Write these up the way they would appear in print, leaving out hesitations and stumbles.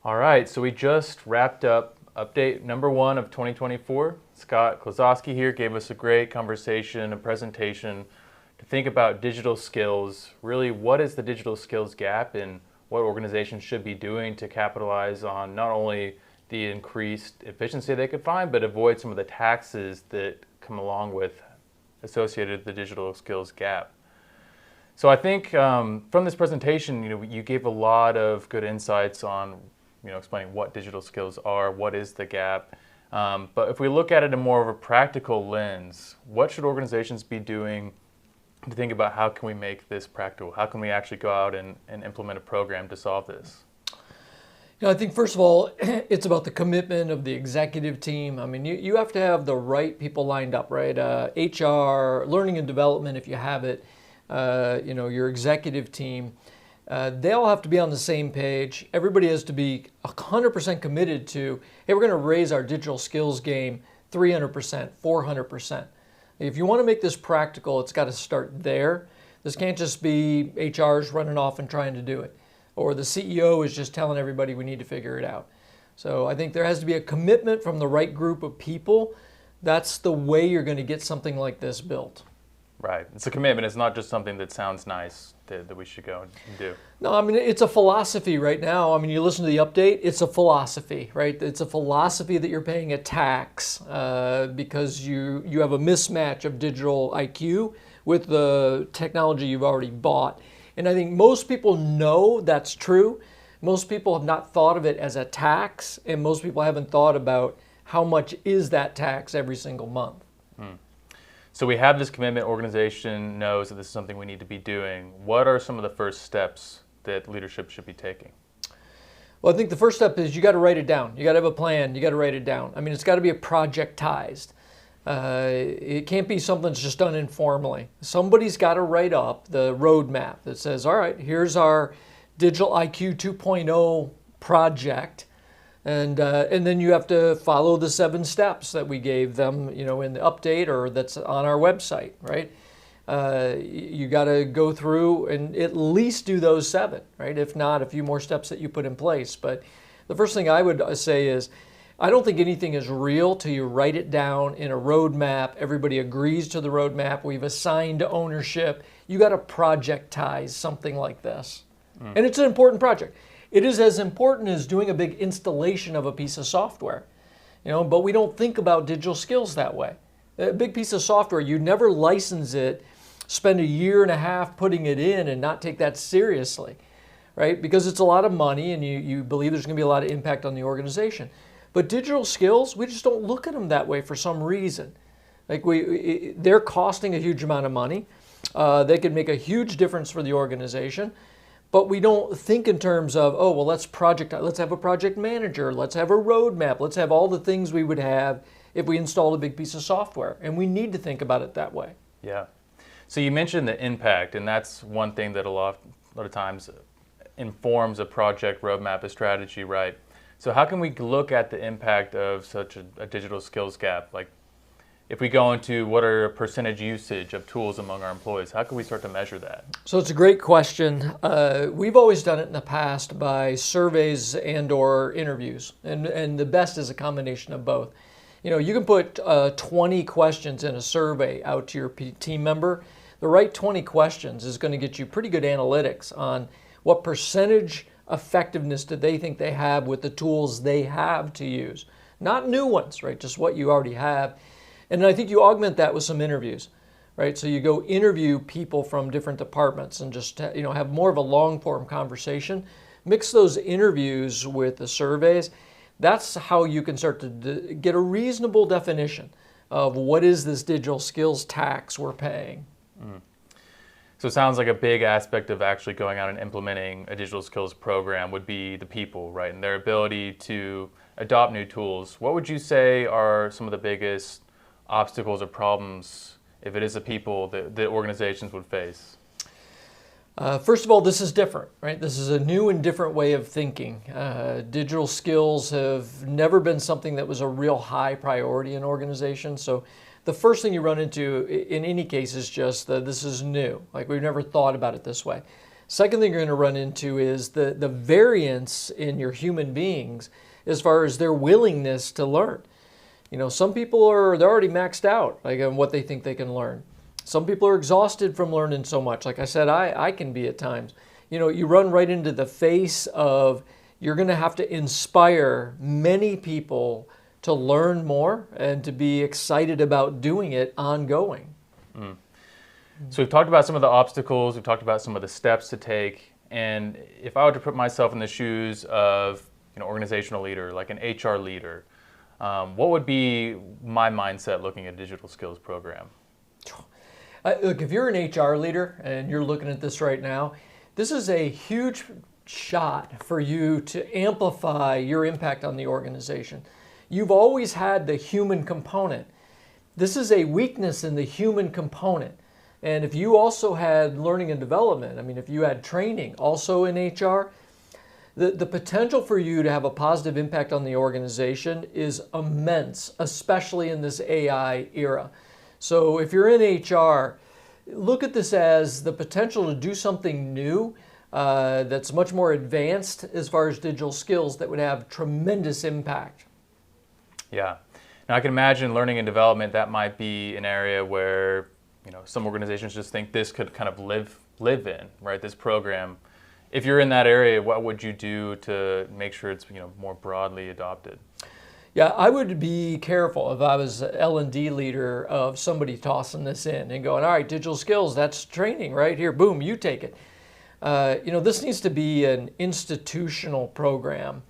All right, so we just wrapped up update number 1 of 2024. Scott Klosowski here gave us a great conversation, a presentation to think about digital skills. Really, what is the digital skills gap and what organizations should be doing to capitalize on not only the increased efficiency they could find, but avoid some of the taxes that come along with associated with the digital skills gap. So I think from this presentation, you gave a lot of good insights on explaining what digital skills are, what is the gap. But if we look at it in more of a practical lens, what should organizations be doing to think about how can we make this practical? How can we actually go out and implement a program to solve this? I think first of all, it's about the commitment of the executive team. I mean, you have to have the right people lined up, right? HR, learning and development, if you have it, your executive team. They all have to be on the same page. Everybody has to be 100% committed to, hey, we're going to raise our digital skills game 300%, 400%. If you want to make this practical, it's got to start there. This can't just be HR's running off and trying to do it, or the CEO is just telling everybody we need to figure it out. So I think there has to be a commitment from the right group of people. That's the way you're going to get something like this built. Right. It's a commitment. It's not just something that sounds nice that we should go and do. No, I mean, it's a philosophy right now. I mean, you listen to the update, it's a philosophy, right? It's a philosophy that you're paying a tax because you have a mismatch of digital IQ with the technology you've already bought. And I think most people know that's true. Most people have not thought of it as a tax, and most people haven't thought about how much is that tax every single month. So we have this commitment, organization knows that this is something we need to be doing. What are some of the first steps that leadership should be taking? Well, I think the first step is you got to write it down. You got to have a plan. You got to write it down. I mean, it's got to be projectized. It can't be something that's just done informally. Somebody's got to write up the roadmap that says, all right, here's our Digital IQ 2.0 project. And then you have to follow the 7 steps that we gave them, in the update or that's on our website, right? You got to go through and at least do those 7, right? If not, a few more steps that you put in place. But the first thing I would say is, I don't think anything is real till you write it down in a roadmap. Everybody agrees to the roadmap. We've assigned ownership. You got to projectize something like this. And it's an important project. It is as important as doing a big installation of a piece of software, but we don't think about digital skills that way. A big piece of software, you never license it, spend a year and a half putting it in and not take that seriously, right? Because it's a lot of money and you believe there's going to be a lot of impact on the organization. But digital skills, we just don't look at them that way for some reason. Like they're costing a huge amount of money. They can make a huge difference for the organization. But we don't think in terms of, let's have a project manager, let's have a roadmap, let's have all the things we would have if we installed a big piece of software. And we need to think about it that way. Yeah. So you mentioned the impact, and that's one thing that a lot of times informs a project roadmap, a strategy, right? So how can we look at the impact of such a digital skills gap? Like if we go into what are percentage usage of tools among our employees, how can we start to measure that? So it's a great question. We've always done it in the past by surveys and or interviews. And the best is a combination of both. You can put 20 questions in a survey out to your team member. The right 20 questions is going to get you pretty good analytics on what percentage effectiveness do they think they have with the tools they have to use. Not new ones, right? Just what you already have. And I think you augment that with some interviews, right? So you go interview people from different departments and just have more of a long-form conversation. Mix those interviews with the surveys. That's how you can start to get a reasonable definition of what is this digital skills tax we're paying. So it sounds like a big aspect of actually going out and implementing a digital skills program would be the people, right? And their ability to adopt new tools. What would you say are some of the biggest obstacles or problems, if it is the people, that organizations would face? First of all, this is different, right? This is a new and different way of thinking. Digital skills have never been something that was a real high priority in organizations. So the first thing you run into in any case is just that this is new. Like we've never thought about it this way. Second thing you're going to run into is the variance in your human beings as far as their willingness to learn. You know, some people they're already maxed out, like on what they think they can learn. Some people are exhausted from learning so much. Like I said, I can be at times. You know, you run right into the face of you're going to have to inspire many people to learn more and to be excited about doing it ongoing. So we've talked about some of the obstacles, we've talked about some of the steps to take, and if I were to put myself in the shoes of an organizational leader, like an HR leader, what would be my mindset looking at a digital skills program? Look, if you're an HR leader and you're looking at this right now, this is a huge shot for you to amplify your impact on the organization. You've always had the human component. This is a weakness in the human component. And if you also had learning and development, I mean, if you had training also in HR, the potential for you to have a positive impact on the organization is immense, especially in this AI era. So if you're in HR, look at this as the potential to do something new that's much more advanced as far as digital skills that would have tremendous impact. Yeah. Now I can imagine learning and development, that might be an area where, you know, some organizations just think this could kind of live in, right? This program. If you're in that area, what would you do to make sure it's, you know, more broadly adopted? Yeah, I would be careful if I was an L&D leader of somebody tossing this in and going, all right, digital skills, that's training right here. Boom, you take it. You know, this needs to be an institutional program.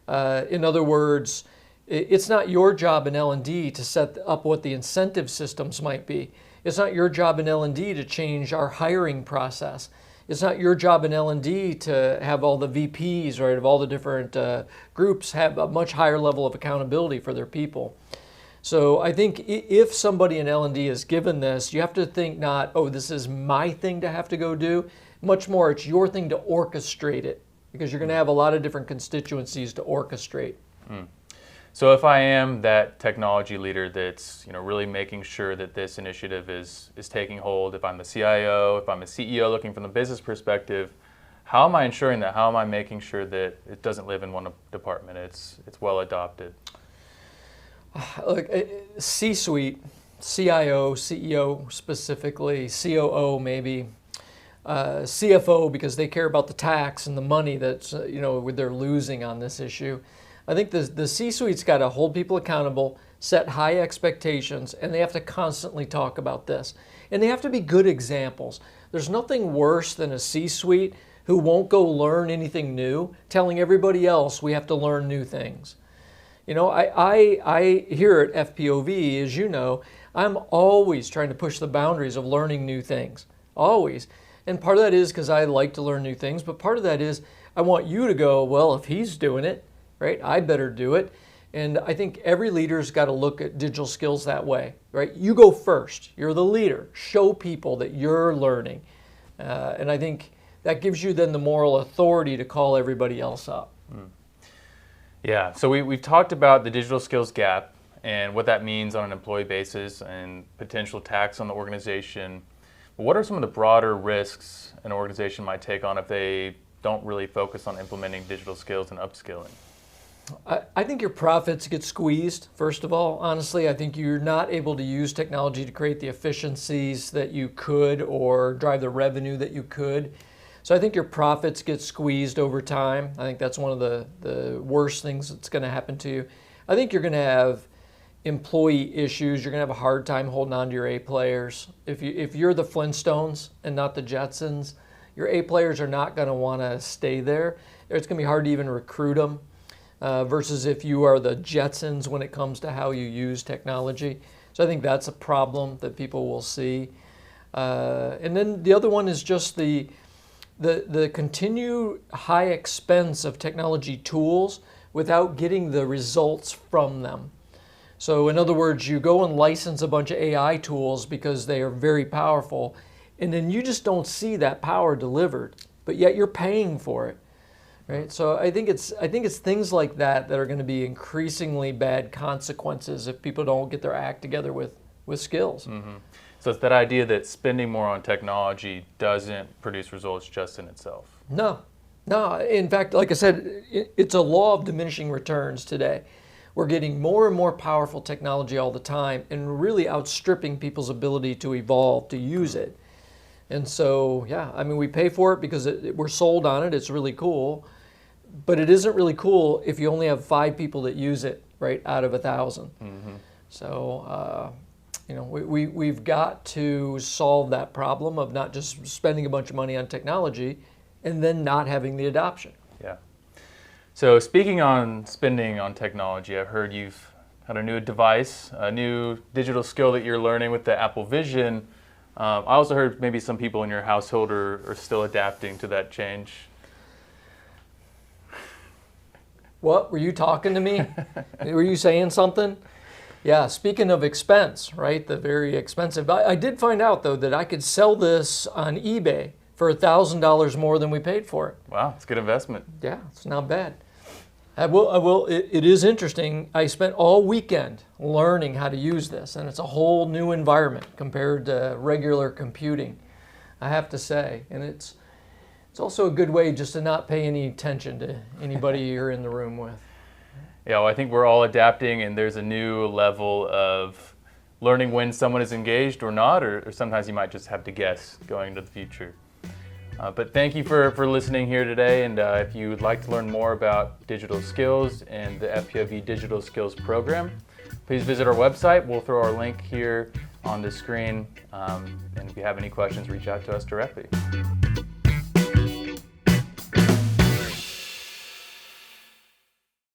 In other words, it's not your job in L&D to set up what the incentive systems might be. It's not your job in L&D to change our hiring process. It's not your job in L&D to have all the VPs, right, of all the different groups have a much higher level of accountability for their people. So I think if somebody in L&D is given this, you have to think not, oh, this is my thing to have to go do. Much more, it's your thing to orchestrate it, because you're going to have a lot of different constituencies to orchestrate. So if I am that technology leader that's, you know, really making sure that this initiative is taking hold, if I'm the CIO, if I'm a CEO looking from the business perspective, how am I ensuring that? How am I making sure that it doesn't live in one department? It's well adopted. Look, C-suite, CIO, CEO specifically, COO maybe, CFO because they care about the tax and the money that's you know they're losing on this issue. I think the C-suite's got to hold people accountable, set high expectations, and they have to constantly talk about this. And they have to be good examples. There's nothing worse than a C-suite who won't go learn anything new, telling everybody else we have to learn new things. You know, I here at FPOV, as you know, I'm always trying to push the boundaries of learning new things, always. And part of that is because I like to learn new things, but part of that is I want you to go, well, if he's doing it, right, I better do it. And I think every leader's got to look at digital skills that way, right? You go first. You're the leader. Show people that you're learning. And I think that gives you then the moral authority to call everybody else up. Yeah, so we've talked about the digital skills gap and what that means on an employee basis and potential tax on the organization. But what are some of the broader risks an organization might take on if they don't really focus on implementing digital skills and upskilling? I think your profits get squeezed, first of all. Honestly, I think you're not able to use technology to create the efficiencies that you could or drive the revenue that you could. So I think your profits get squeezed over time. I think that's one of the worst things that's going to happen to you. I think you're going to have employee issues. You're going to have a hard time holding on to your A players. If you're the Flintstones and not the Jetsons, your A players are not going to want to stay there. It's going to be hard to even recruit them. Versus if you are the Jetsons when it comes to how you use technology. So I think that's a problem that people will see. And then the other one is just the continued high expense of technology tools without getting the results from them. So in other words, you go and license a bunch of AI tools because they are very powerful, and then you just don't see that power delivered, but yet you're paying for it. Right, so I think it's things like that that are going to be increasingly bad consequences if people don't get their act together with skills. So it's that idea that spending more on technology doesn't produce results just in itself. No. In fact, like I said, it's a law of diminishing returns today. We're getting more and more powerful technology all the time and really outstripping people's ability to evolve, to use it. And so, yeah, I mean, we pay for it because we're sold on it. It's really cool. But it isn't really cool if you only have 5 people that use it, right, out of 1,000. Mm-hmm. So, we've got to solve that problem of not just spending a bunch of money on technology and then not having the adoption. Yeah. So speaking on spending on technology, I've heard you've had a new device, a new digital skill that you're learning with the Apple Vision. I also heard maybe some people in your household are still adapting to that change. What? Were you talking to me? Were you saying something? Yeah, speaking of expense, right? The very expensive. I did find out, though, that I could sell this on eBay for $1,000 more than we paid for it. Wow, it's a good investment. Yeah, it's not bad. It is interesting. I spent all weekend learning how to use this, and it's a whole new environment compared to regular computing, I have to say. And it's also a good way just to not pay any attention to anybody you're in the room with. Yeah, well, I think we're all adapting, and there's a new level of learning when someone is engaged or not, or sometimes you might just have to guess going into the future. But thank you for listening here today, and if you would like to learn more about digital skills and the FPOV Digital Skills Program, please visit our website. We'll throw our link here on the screen, and if you have any questions, reach out to us directly.